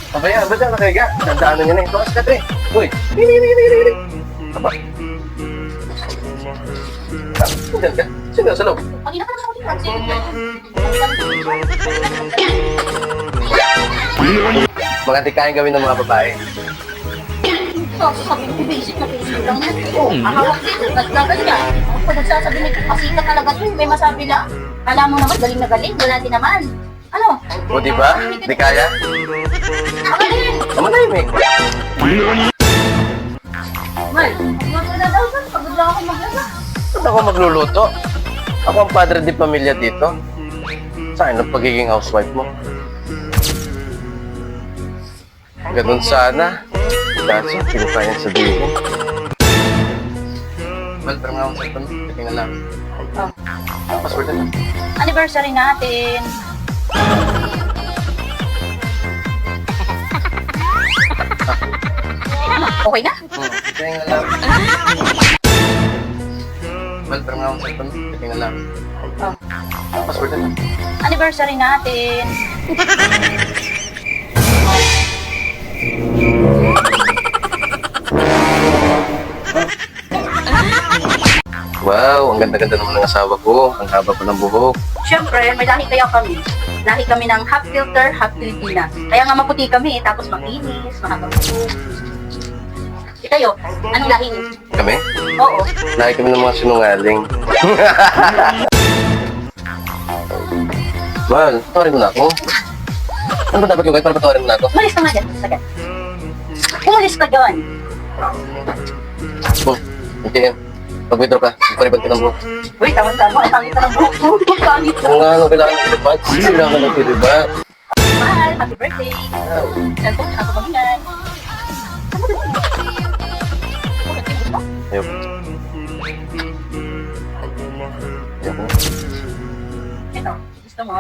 Abaya, ba't ang nakahiga? Dandaanan niya na ito. Kasi Kadre. Uy! Hini! Aba. Saan ka? Sino sa loob? Kanina ka naman ako Magantikain kami ng mga babae. sabi ko, basic na basic lang yan. Oo, ahawak dito, naglagan niya. Pag nagsasabi nito, pasita talaga ito, may masabi lang. Kala mo naman, galing na galing, wala din naman. Ano? O diba? Di kaya? Akalin! Kamanahimik. Mal, magluto na daw ba? Pagod lang ako maglaba. Ba't ako magluluto? Ako ang padre di pamilya dito. Saan ang pagiging housewife mo? Ganun sana. Kaso, hindi ko kayang sabihin. Well, pero nga akong cellphone. Tingnan lang. Oh. Password na. Anniversary natin. Okay na? Tingnan lang. Well, pero nga akong cellphone. Tingnan lang. Oh. Password na. Anniversary natin. Wow, ang ganda-ganda naman ng asawa ko. Ang haba pa ng buhok. Siyempre, may lahi kaya kami. Lahi kami ng half filter, half Filipina. Kaya nga maputi kami, tapos makinis, mahabang buhok. Kayo, anong lahi niyo? Kami? Oo. Lagi kami ng mga sinungaling. Well, patawarin mo na ako. Ano ba dapat yung kahit para patawarin mo na ako? Umalis ka nga dyan, sagad. Umalis ka dyan. Okay. Pag-withdraw ka, pag-ribbon ka ng buhok. Uy, tama-tama, ang pangit ka ng buhok mo. Ang pangit ka. Kung nga ano, kailangan ng kiribat. Kailangan ng kiribat. Mahal, happy birthday. Cellphone, ako paghingan. Saan mo din? Bakit yung gusto? Ayoko. Ayoko. Ito, gusto mo?